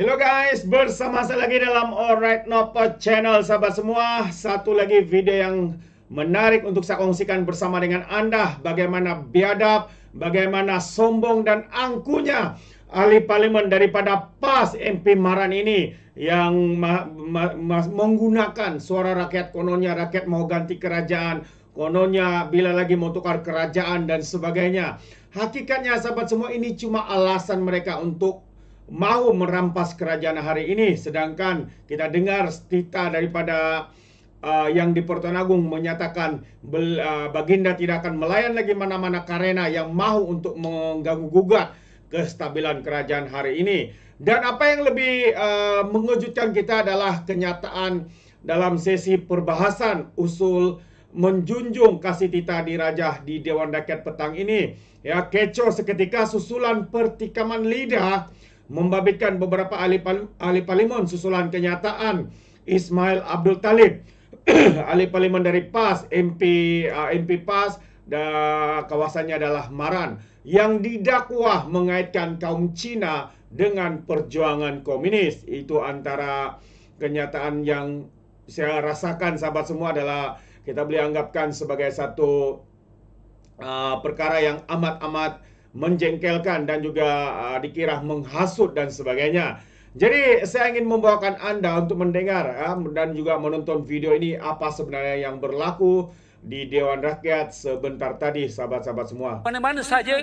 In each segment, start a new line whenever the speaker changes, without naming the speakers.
Hello guys, bersama saya lagi dalam Alright Nopod Channel sahabat semua. Satu lagi video yang menarik untuk saya kongsikan bersama dengan Anda. Bagaimana biadab, bagaimana sombong dan angkuhnya ahli parlimen daripada PAS MP Maran ini yang menggunakan suara rakyat. Kononnya rakyat mau ganti kerajaan, kononnya bila lagi mau tukar kerajaan dan sebagainya. Hakikatnya sahabat semua, ini cuma alasan mereka untuk mahu merampas kerajaan hari ini. Sedangkan kita dengar cerita daripada yang di Pertuan Agong menyatakan Baginda tidak akan melayan lagi mana-mana karena yang mahu untuk mengganggu gugat kestabilan kerajaan hari ini. Dan apa yang lebih mengejutkan kita adalah kenyataan dalam sesi perbahasan usul menjunjung kasih titah dirajah di Dewan Rakyat petang ini. Ya, kecoh seketika susulan pertikaman lidah membabitkan beberapa ahli parlimen susulan kenyataan Ismail Abdul Talib, ahli parlimen dari PAS, MP PAS, dan kawasannya adalah Maran, yang didakwa mengaitkan kaum Cina dengan perjuangan komunis. Itu antara kenyataan yang saya rasakan sahabat semua adalah kita boleh anggapkan sebagai satu perkara yang amat-amat menjengkelkan dan juga dikira menghasut dan sebagainya. Jadi saya ingin membawakan Anda untuk mendengar dan juga menonton video ini apa sebenarnya yang berlaku di Dewan Rakyat sebentar tadi sahabat-sahabat semua.
Mana-mana saja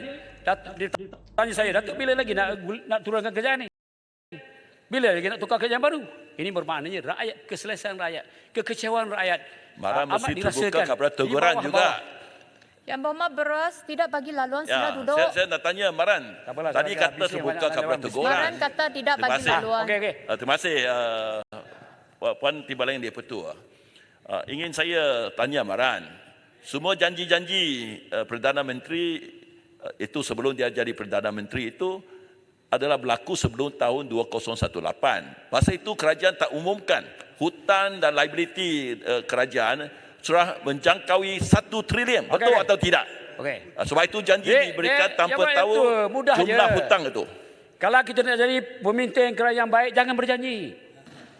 ditanya saya, Datuk bila lagi nak turunkan kerajaan ni? Bila lagi nak tukar kerajaan baru? Ini bermaknanya rakyat, keselesaan rakyat, kekecewaan rakyat
Maran mesti terbuka kepada teguran juga.
Yang berhormat beras tidak bagi laluan, sila duduk.
Saya nak tanya Maran. Tadi kata terbuka kepada teguran.
Maran kata tidak bagi laluan.
Okey.
Terima kasih Puan Timbalang Di-Pertua. Ingin saya tanya Maran. Semua janji-janji Perdana Menteri itu sebelum dia jadi Perdana Menteri itu adalah berlaku sebelum tahun 2018. Pasal itu kerajaan tak umumkan hutang dan liability kerajaan sudah menjangkaui 1 trilion. Betul atau tidak?
Okey.
Sebab itu janji diberikan tanpa tahu jumlah hutang itu.
Kalau kita nak jadi pemimpin kerajaan baik, jangan berjanji.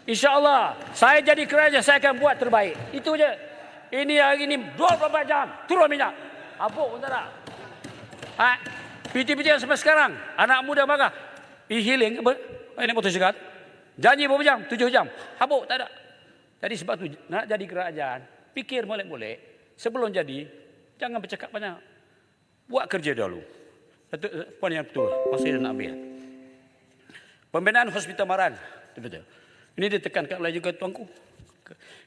InsyaAllah, saya jadi kerajaan, saya akan buat terbaik. Itu je. Ini hari ini 24 jam, turun minyak. Apa pun tak ada. PT-PT sampai sekarang, anak muda marah. Healing, ini motor sekat. Janji berapa jam? 7 jam. Habuk, tak ada. Jadi sebab tu, nak jadi kerajaan, fikir molek-molek. Sebelum jadi, jangan bercakap banyak. Buat kerja dahulu. Puan yang betul, masih nak ambil. Pembinaan Hospital Maran. Betul. Ini ditekankan oleh juga tuanku.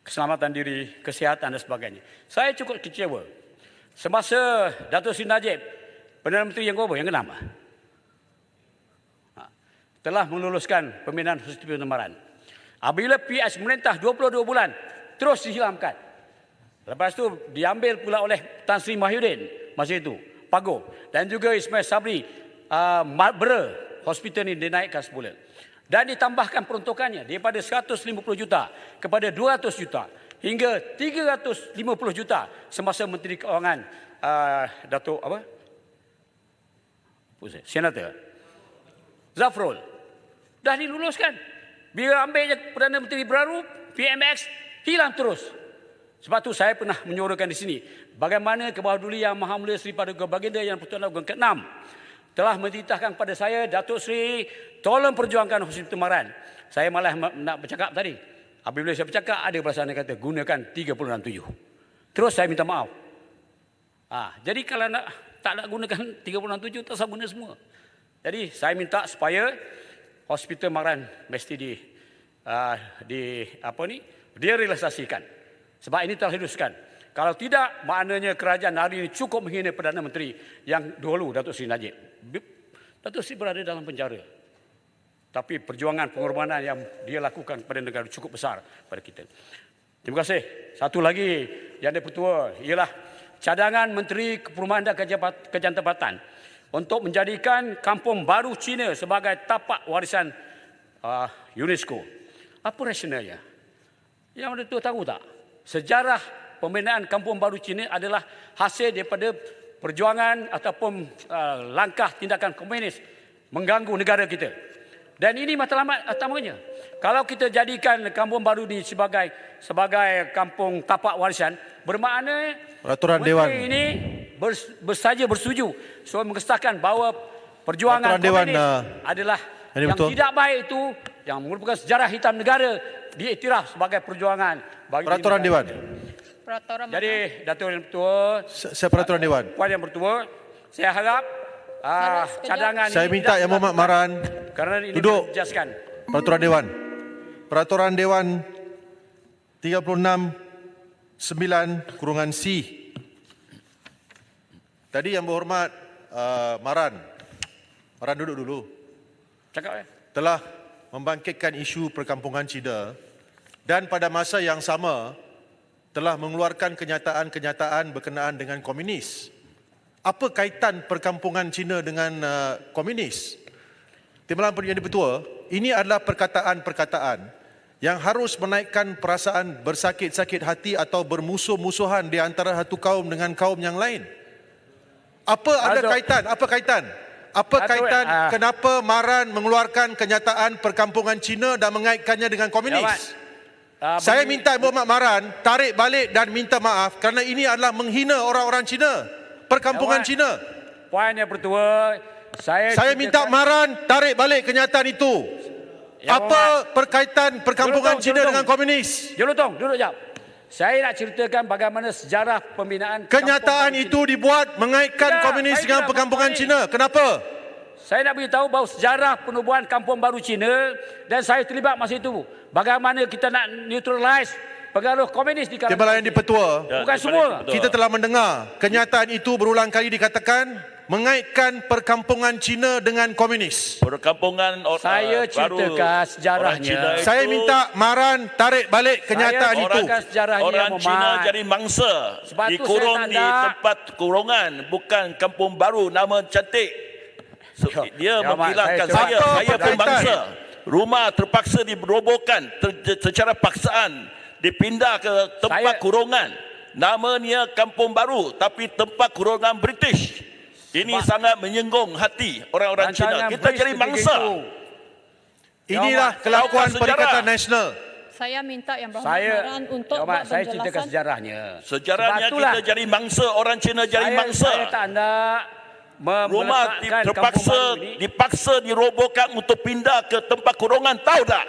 Keselamatan diri, kesihatan dan sebagainya. Saya cukup kecewa. Semasa Datuk Seri Najib, Perdana Menteri yang ke-6, telah meluluskan pembinaan Hospital Maran. Apabila PS merintah 22 bulan, terus dihilangkan. Lepas tu diambil pula oleh Tan Sri Mahyudin masa itu, Pago, dan juga Ismail Sabri, Bera, hospital ini dinaikkan semula. Dan ditambahkan peruntukannya daripada 150 juta kepada 200 juta hingga 350 juta semasa Menteri Keuangan Datuk Senator Zafrul. Dah diluluskan. Bila ambilnya Perdana Menteri baru, PMX hilang terus. Sebab tu saya pernah menyuarakan di sini bagaimana kebahadulian Maha Mulia Seri Paduka Baginda Yang Pertuan Agong ke-6 telah mentitahkan kepada saya, Datuk Seri, tolong perjuangkan Hospital Maran. Saya malah nak bercakap tadi. Apabila saya bercakap, ada perasaan yang kata gunakan 367. Terus saya minta maaf. Jadi kalau tak nak gunakan 367, tak usah guna semua. Jadi saya minta supaya Hospital Maran mesti direalisasikan. Sebab ini telah dihidupkan. Kalau tidak, maknanya kerajaan hari ini cukup menghina Perdana Menteri yang dahulu, Datuk Seri Najib. Datuk Seri berada dalam penjara. Tapi perjuangan pengorbanan yang dia lakukan kepada negara cukup besar pada kita. Terima kasih. Satu lagi yang di-Pertua ialah cadangan Menteri Perumahan dan Kerajaan Tempatan untuk menjadikan Kampung Baru Cina sebagai tapak warisan UNESCO. Apa rasionalnya? Yang ada tahu tak? Sejarah pembinaan Kampung Baru Cina adalah hasil daripada perjuangan ataupun langkah tindakan komunis mengganggu negara kita. Dan ini matlamat utamanya. Kalau kita jadikan Kampung Baru ini sebagai kampung tapak warisan, bermakna
Peraturan Dewan
ini bersaja bersetuju mengesahkan bahawa perjuangan
Peraturan Dewan,
komunis adalah
ini
yang
betul.
tidak baik itu, yang merupakan sejarah hitam negara, diiktiraf sebagai perjuangan bagi
Peraturan Dewan.
Peraturan
Jadi Datuk Yang Bertuah,
Saya Peraturan Dewan.
Puan Yang Bertuah, saya harap
sekejap.
cadangan
Saya
ini
minta
tidak
Yang Berhormat Maran
kerana ini
duduk.
menjelaskan.
Peraturan Dewan. Peraturan Dewan 36(9)(C. Tadi Yang Berhormat Maran duduk dulu,
Cakap
telah membangkitkan isu perkampungan Cina dan pada masa yang sama telah mengeluarkan kenyataan-kenyataan berkenaan dengan komunis. Apa kaitan perkampungan Cina dengan komunis? Timbalan Yang Dipertua, ini adalah perkataan-perkataan yang harus menaikkan perasaan bersakit-sakit hati atau bermusuh-musuhan di antara satu kaum dengan kaum yang lain. Apa ada kaitan? Apa kaitan? Apa kaitan kenapa Maran mengeluarkan kenyataan perkampungan Cina dan mengaitkannya dengan komunis? Saya minta Yang Berhormat Maran tarik balik dan minta maaf kerana ini adalah menghina orang-orang Cina, perkampungan Cina.
Puan Yang Bertuah,
Saya minta Maran tarik balik kenyataan itu. Apa perkaitan perkampungan Cina dengan komunis?
Duduk jap. Saya nak ceritakan bagaimana sejarah pembinaan
Kenyataan itu dibuat mengaitkan komunis dengan perkampungan Cina. Kenapa?
Saya nak beritahu bahawa sejarah penubuhan Kampung Baru Cina dan saya terlibat masa itu. Bagaimana kita nak neutralize pengaruh komunis di kalangan.
Timbalan Yang Dipertua,
Bukan semua.
kita telah mendengar kenyataan itu berulang kali dikatakan mengaitkan perkampungan Cina dengan komunis.
Perkampungan
Saya
baru
ceritakan sejarahnya.
orang Cina itu,
Saya minta Maran tarik balik kenyataan itu.
Sejarahnya,
orang Cina
Muhammad.
jadi mangsa,
Sebab tu
dikurung
saya tak
di
nak.
tempat kurungan, bukan Kampung Baru nama cantik. Dia
Ya, Mak,
menghilangkan
saya
saya.
cuba-
Saya
Apa
pembangsa. Rumah terpaksa dirobohkan secara paksaan, dipindah ke tempat kurungan. Namanya Kampung Baru, tapi tempat kurungan British. Ini sangat menyenggung hati orang-orang Cina. Kita jadi mangsa.
Inilah kelakuan
Sejarah.
Perikatan Nasional.
Saya minta Yang Berhormat Maran untuk buat
saya ceritakan
penjelasan.
sejarahnya.
Sejarahnya
Sebab itulah
kita jadi mangsa, orang Cina jadi mangsa.
Saya tak nak
Rumah
meletakkan
dipaksa dirobohkan untuk pindah ke tempat kurungan, tahu tak?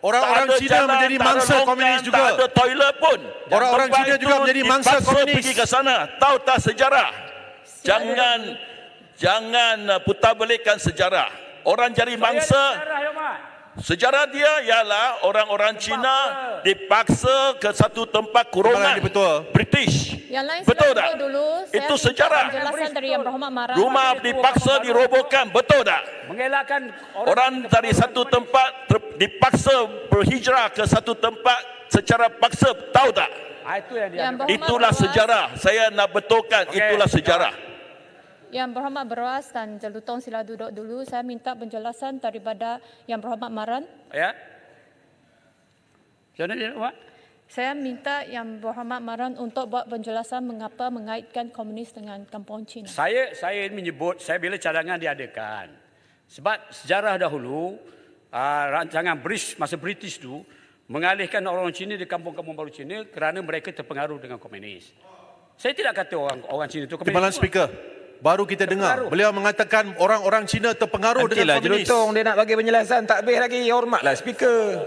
Orang-orang
Tak ada
Cina
jalan,
menjadi
tak ada
mangsa
longgang,
komunis juga.
Tak ada toilet pun.
Orang-orang
Tempat
Cina juga
itu
menjadi mangsa
dipaksa
komunis.
pergi ke sana. Tahu tak sejarah? Jangan putar balikkan sejarah. Orang jadi mangsa. Sejarah dia ialah orang-orang Cina dipaksa ke satu tempat kurungan
Timbalan Yang Dipertua.
British.
Yang lain
Betul
sila
tak?
duduk dulu. Saya
Itu
minta
sejarah.
penjelasan dari Yang Berhormat Maran.
Rumah dipaksa dirobohkan, betul tak?
mengelakkan
Orang dari satu tempat dipaksa berhijrah ke satu tempat secara paksa, tahu tak?
Itu yang dia.
Yang Berhormat
Itulah
Berwas-
sejarah. Saya nak betulkan,
Okey.
itulah sejarah.
Yang Berhormat Berwas dan Jelutong sila duduk dulu. Saya minta penjelasan daripada Yang Berhormat Maran.
Ya. Macam mana dia, Mak?
Saya minta Yang Berhormat Maran untuk buat penjelasan mengapa mengaitkan komunis dengan kampung Cina.
Saya menyebut, saya bila cadangan diadakan. Sebab sejarah dahulu, rancangan masa British tu, mengalihkan orang Cina di kampung-kampung baru Cina kerana mereka terpengaruh dengan komunis. Saya tidak kata orang Cina itu komunis.
Timbalan Speaker, baru kita dengar beliau mengatakan orang-orang Cina terpengaruh dengan komunis.
Jelutong dia nak bagi penjelasan, tak habis lagi. Hormatlah speaker.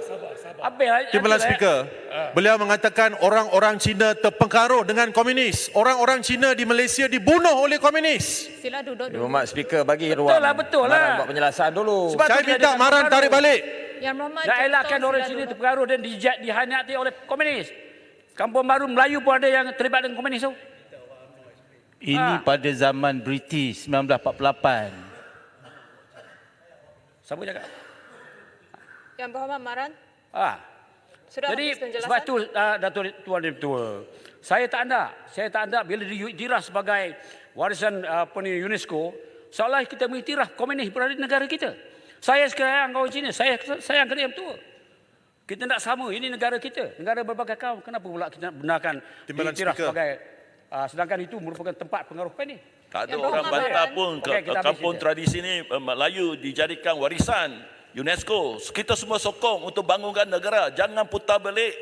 Timbalan Speaker, beliau mengatakan orang-orang Cina terpengaruh dengan komunis. Orang-orang Cina di Malaysia dibunuh oleh komunis.
Sila duduk dulu.
Hormat speaker, bagi ruang.
Betul lah.
Maran buat penjelasan dulu.
Sebab
Saya
tu dia
minta
ada
Maran
pengaruh.
tarik balik.
Yang Berhormat
Nak elakkan
Jelutong
orang
sila
Cina
duduk.
terpengaruh dan dihanyati oleh komunis. Kampung Baru Melayu pun ada yang terlibat dengan komunis tu.
Ini pada zaman British 1948.
Siapa cakap?
Yang Berhormat Maran. Sudah
Jadi
habis penjelasan.
sebab tu Datuk Tuan Yang Tua, saya tak anda bila diiktiraf sebagai warisan UNESCO, seolah kita mengiktiraf komunis berada di negara kita. Saya sekarang kawan Cina, saya sayang kerana Yang Tua. Kita tak sama, ini negara kita, negara berbagai kaum. Kenapa pula kita nak benarkan
Timbalan
diiktiraf
Speaker.
sebagai sedangkan itu merupakan tempat pengaruh komunis.
Tak ada
Yang
orang
Berhormat
bantah
Maran.
pun
Okey, kita habis
kampung
cerita.
tradisi ini Melayu dijadikan warisan UNESCO. Kita semua sokong untuk bangunkan negara. Jangan putar balik.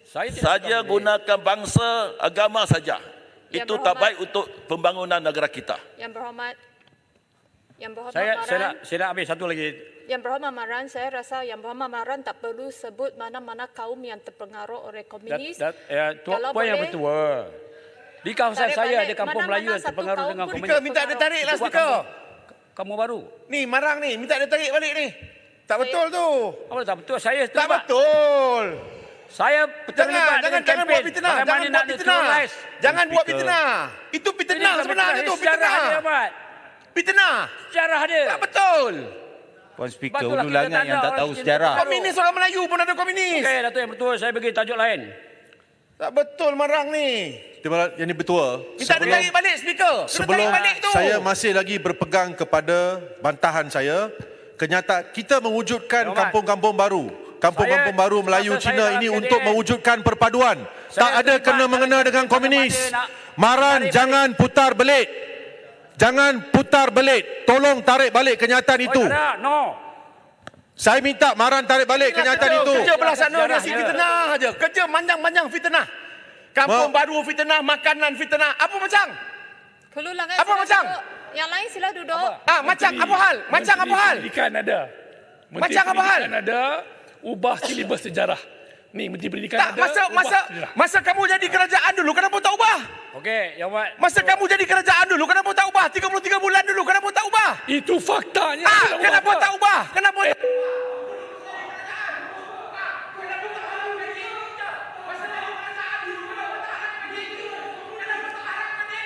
Saya tidak
Saja
sokong balik.
gunakan bangsa, agama saja.
Yang
Itu tak
berhormat.
baik untuk pembangunan negara kita.
Yang berhormat
Saya
Maran.
nak ambil satu lagi.
Yang berhormat Maran, saya rasa Yang berhormat Maran tak perlu sebut mana-mana kaum yang terpengaruh oleh komunis. Kalau
Puan yang
boleh,
bertua. Di kawasan
tarik
saya
balik
ada kampung
mana-mana
Melayu yang
satu
terpengaruh
kaum
dengan
pun
komunis.
Speaker minta dia tarik lah
Buat
speaker.
kampung baru.
Ni marang ni, minta dia tarik balik ni. Tak betul tu.
Apa tak betul? Saya
Tak
terlibat.
betul.
Saya terlibat dengan
Jangan buat
kempen.
fitnah.
Bagaimana
Jangan
nak
buat fitnah.
neutralize.
Jangan buat
Speaker.
fitnah. Itu fitnah sebenarnya tu,
Sejarah ada,
fitnah.
Ahmad.
Fitnah.
Sejarah ada.
Tak betul.
Puan Speaker,
Batulah
hulu
kita
langat
tak
yang
ada
tak
orang
tahu
sini
sejarah.
tak
Komunis orang Melayu pun ada komunis.
Okey, Datuk Yang Bertua, saya bagi tajuk lain.
Tak betul marang ni.
Yang Bertua,
Minta dia tarik balik speaker. Kena
sebelum
tarik balik tu.
saya masih lagi berpegang kepada bantahan saya, kenyataan kita mewujudkan
Ahmad.
kampung-kampung baru. Kampung-kampung
Saya-
baru Melayu
masa
Cina
saya
ini
dalam
untuk
KDN,
mewujudkan perpaduan.
saya
Tak ada
terlibat
kena-mengena
dalam
dengan
KDN
komunis.
nak
Maran,
tarik
jangan putar belit. Jangan putar belit. Tolong tarik balik kenyataan itu.
Oh, tak ada. No.
Saya minta Maran tarik balik kenyataan itu.
Kerja belah sana dia
Sejarah
si
je.
fitnah aja. Kerja manjang-manjang fitnah. Kampung baru fitnah, makanan fitnah. Apa macam?
Hulu Langat
Apa
sila
macam?
duduk. Yang lain sila duduk.
Macam apa hal? Macam apa hal?
Pendidikan ada. Menteri
Macam apa hal?
Pendidikan ada. Ubah silibus sejarah. Ni Menteri Pendidikan
Tak,
ada. ubah sejarah.
masa kamu jadi kerajaan dulu, kenapa tak ubah?
Okey, Yang Mat.
Masa kamu jadi kerajaan dulu, kenapa tak ubah? 33 bulan dulu, kenapa tak ubah?
Itu faktanya.
Kenapa tak ubah? Kenapa?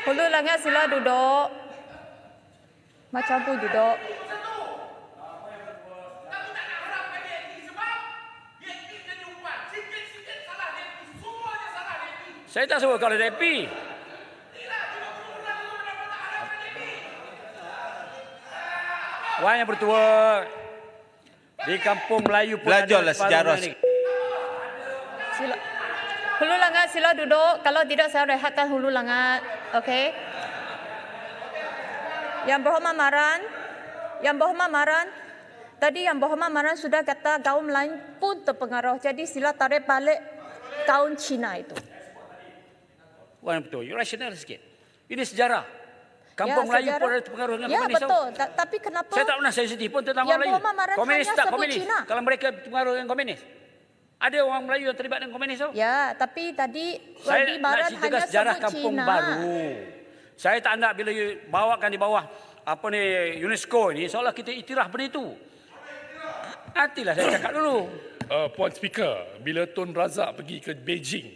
Hulu Langat sila duduk. Macam pun duduk.
Saya tak sebut kalau DAP. Puan Yang Bertua. Di kampung Melayu pun
Belajarlah
ada
sejarah.
perpaduan ni.
Sila. Hulu Langat sila duduk. Kalau tidak saya rehatkan Hulu Langat. Okey. Yang berhormat Maran. Yang berhormat Maran. Tadi Yang berhormat Maran sudah kata kaum lain pun terpengaruh. Jadi sila tarik balik kaum Cina itu.
Puan Yang Bertua, you rasional sikit. Ini sejarah. Kampung Melayu
sejarah.
pun ada terpengaruh dengan
Ya
komunis.
betul. Tapi kenapa?
Saya tak pernah sensitif pun tentang
Yang
orang Melayu.
Muhammad Maran
Komunis
hanya
tak
sebut
komunis.
Cina.
Kalau mereka terpengaruh dengan komunis. Ada orang Melayu yang terlibat dengan komunis tu.
Ya, tapi tadi
Saya
Wadi
nak
Maran
ceritakan
hanya
sejarah
sebut
kampung
Cina.
baru. Saya tak nak bila bawakan di bawah apa ni UNESCO ni seolah kita iktiraf benda itu. Nantilah saya cakap dulu.
Puan Speaker, bila Tun Razak pergi ke Beijing,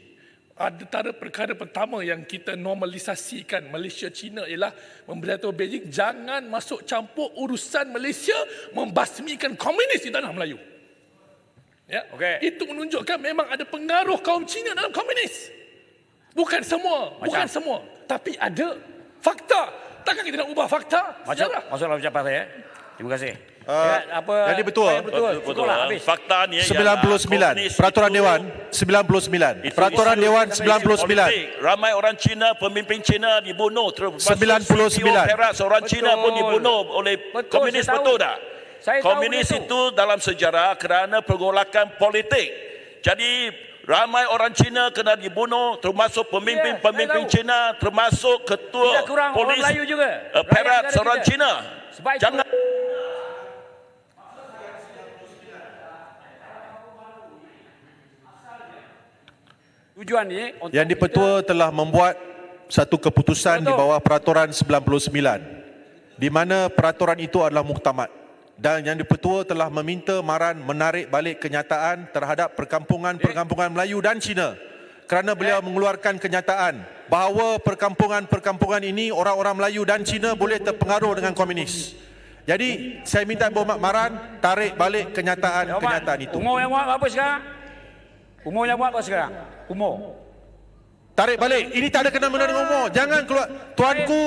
antara perkara pertama yang kita normalisasikan Malaysia Cina ialah memberitahu Beijing jangan masuk campur urusan Malaysia membasmikan komunis di tanah Melayu. Ya,
Okey.
itu menunjukkan memang ada pengaruh kaum Cina dalam komunis. Bukan semua, bukan semua, tapi ada fakta. Takkan kita nak ubah fakta? Sejarah.
Masuklah ucapan saya. Terima kasih.
Jadi Bertua.
Cukuplah habis.
Faktanya
99 Peraturan Dewan 99 Peraturan Dewan 99
Ramai orang Cina, pemimpin Cina dibunuh.
99.
Perak seorang Cina pun dibunuh oleh
Betul,
komunis,
saya tahu.
betul tak?
Saya tahu
Komunis
itu.
itu dalam sejarah kerana pergolakan politik. Jadi ramai orang Cina kena dibunuh, termasuk pemimpin-pemimpin
saya tahu.
Cina, termasuk ketua
Tidak kurang orang
polis
Melayu juga.
Perak
Rakyat negara
seorang
kita.
Cina.
Sebab itu-
Jangan
Tujuan ni untuk
Yang Dipertua telah membuat satu keputusan di
Betul.
bawah Peraturan 99 di mana peraturan itu adalah muktamad, dan Yang Dipertua telah meminta Maran menarik balik kenyataan terhadap perkampungan-perkampungan Melayu dan Cina kerana beliau mengeluarkan kenyataan bahawa perkampungan-perkampungan ini orang-orang Melayu dan Cina boleh terpengaruh dengan komunis. Jadi saya minta Berhormat Maran tarik balik kenyataan-kenyataan itu.
Umur yang buat apa sekarang? Umur yang buat apa sekarang? Umur.
Tarik balik. Ini tak ada kena-mengena dengan umur. Jangan keluar. Tuanku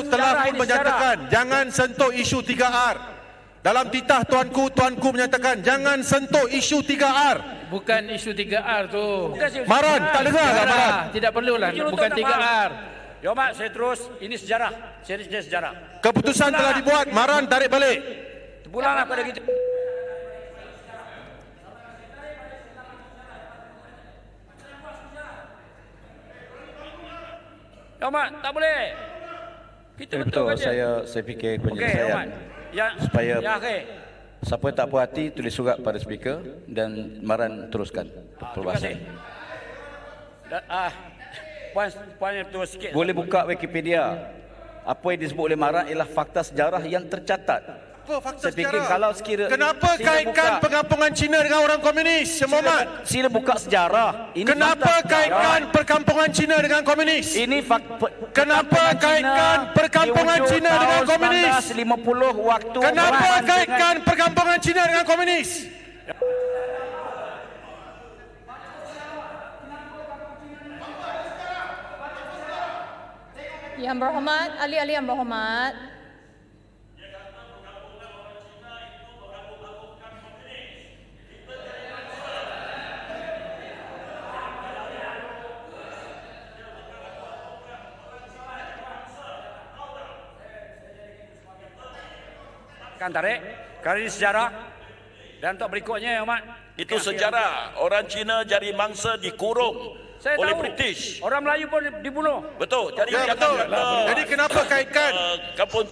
telah pun menyatakan jangan sentuh isu 3R. Dalam titah tuanku menyatakan jangan sentuh isu 3R.
Bukan isu 3R tu.
Maran, tak dengar tak Maran?
Tidak perlulah. Bukan 3R.
Ya Mak, saya terus. Ini sejarah. Seriusnya sejarah.
Keputusan telah dibuat. Maran tarik balik.
Terpulanglah pada kita. Ya Mat, tak boleh. Kita
Betul,
betul saja.
saya fikir
Okey,
penyelesaian.
Ya,
Supaya-
ya akhir.
Siapa yang tak puas hati, tulis surat pada speaker dan Maran teruskan
Terima
perbahasan.
kasih. Puan itu sikit.
Boleh buka Wikipedia. Apa yang disebut oleh Maran ialah fakta sejarah yang tercatat.
Apa fakta
Saya fikir
sejarah?
kalau sekira-
Kenapa
sila
kaitkan
buka.
perkampungan Cina dengan orang komunis, Syed Muhammad?
Sila buka sejarah. Ini
Kenapa
fakta sejarah.
kaitkan perkampungan Cina dengan komunis?
Ini
Kenapa kaitkan perkampungan Cina dengan komunis?
1950 waktu
Kenapa
perang
kaitkan perkampungan Cina dengan komunis?
Yang berhormat, ahli-ahli yang berhormat.
Kan tarik. Kali ini sejarah. Dan untuk berikutnya, Mat.
Itu sejarah. Orang Cina jadi mangsa dikurung
Saya
oleh
tahu.
British.
Orang Melayu pun dibunuh.
Betul. Jadi
Ya,
jangan
betul.
kata,
Jadi kenapa kaitkan?
kampung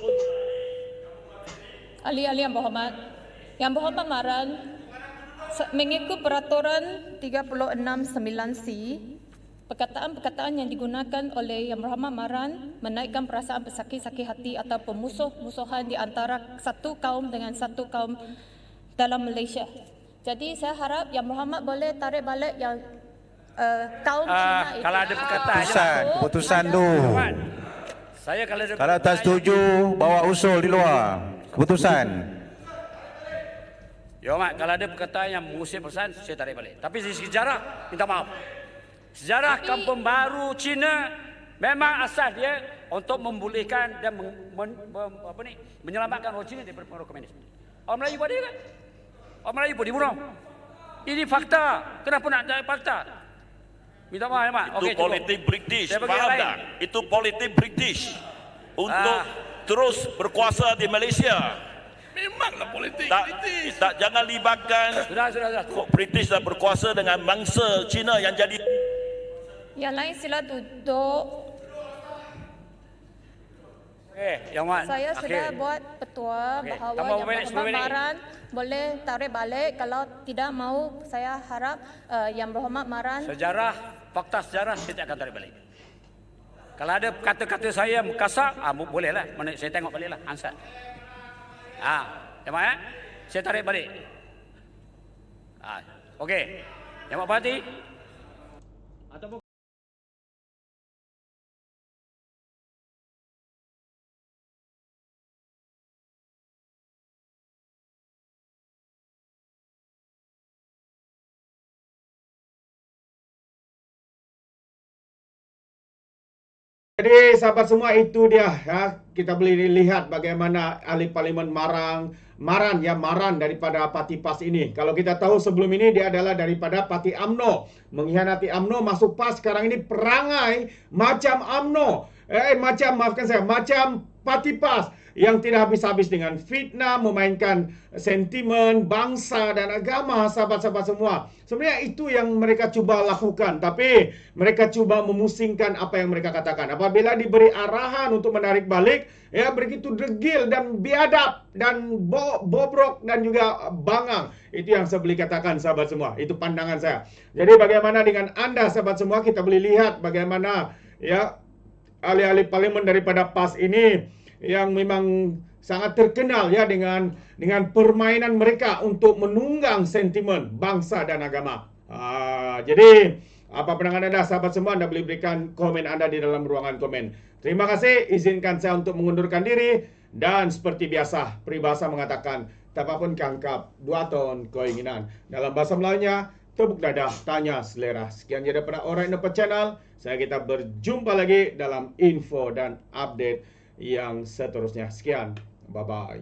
Ahli-ahli yang berhormat. Yang berhormat Maran, mengikut peraturan 36(9)C, perkataan-perkataan yang digunakan oleh Yang Berhormat Maran menaikkan perasaan bersakit-sakit hati atau permusuh-musuhan di antara satu kaum dengan satu kaum dalam Malaysia. Jadi saya harap Yang Berhormat boleh tarik balik yang kaum Cina itu.
Kalau ada perkataan
Keputusan tu.
Mat, saya kalau ada
Kalau tak setuju, bawa usul di luar. Keputusan.
Ya Mat, kalau ada perkataan yang mengusir perasaan, saya tarik balik. Tapi di sejarah, minta maaf. Sejarah Kampung Baru Cina memang asas dia untuk membolehkan dan menyelamatkan orang Cina daripada pengaruh komunis. Orang Melayu buat dia kan? Orang Melayu pun dibunuh. Ini fakta. Kenapa nak ada fakta? Minta maaf ya Mat.
itu
Okey, cukup.
politik British.
Saya bagi
Faham
yang lain.
tak? Itu politik British untuk terus berkuasa di Malaysia.
Memanglah politik.
Tak jangan libatkan
Sudah.
British dah berkuasa dengan mangsa Cina yang jadi
Yang lain sila duduk.
Yang Mat.
Saya sudah
Akhir.
buat petua
Okey,
bahawa
tambah
Yang
berapa
Berhormat
minit?
Maran boleh tarik balik. Kalau tidak mau, saya harap Yang Berhormat Maran
Sejarah, fakta sejarah saya tak akan tarik balik. Kalau ada kata-kata saya kasar, bolehlah. Saya tengok baliklah ansat. Tengok saya tarik balik. Okey. Yang Mak Parti. Ataupun
Jadi sahabat semua, itu dia ya, kita boleh lihat bagaimana ahli parlimen Maran daripada parti PAS ini. Kalau kita tahu sebelum ini dia adalah daripada parti UMNO, mengkhianati UMNO, masuk PAS, sekarang ini perangai macam UMNO. Macam parti PAS yang tidak habis-habis dengan fitnah, memainkan sentimen bangsa dan agama, sahabat-sahabat semua. Sebenarnya itu yang mereka cuba lakukan, tapi mereka cuba memusingkan apa yang mereka katakan. Apabila diberi arahan untuk menarik balik, ya begitu degil dan biadab dan bobrok dan juga bangang. Itu yang saya boleh katakan, sahabat semua. Itu pandangan saya. Jadi bagaimana dengan Anda, sahabat semua? Kita boleh lihat bagaimana ya ahli-ahli parlimen daripada PAS ini yang memang sangat terkenal ya dengan permainan mereka untuk menunggang sentimen bangsa dan agama. Jadi apa pandangan Anda, sahabat semua? Anda boleh berikan komen Anda di dalam ruangan komen. Terima kasih. Izinkan saya untuk mengundurkan diri, dan seperti biasa peribahasa mengatakan tapapun kangkap dua ton keinginan. Dalam bahasa Melayunya, tepuk dadah, tanya selera. Sekian jadi daripada Alright Nampak Channel. Kita berjumpa lagi dalam info dan update yang seterusnya. Sekian, bye-bye.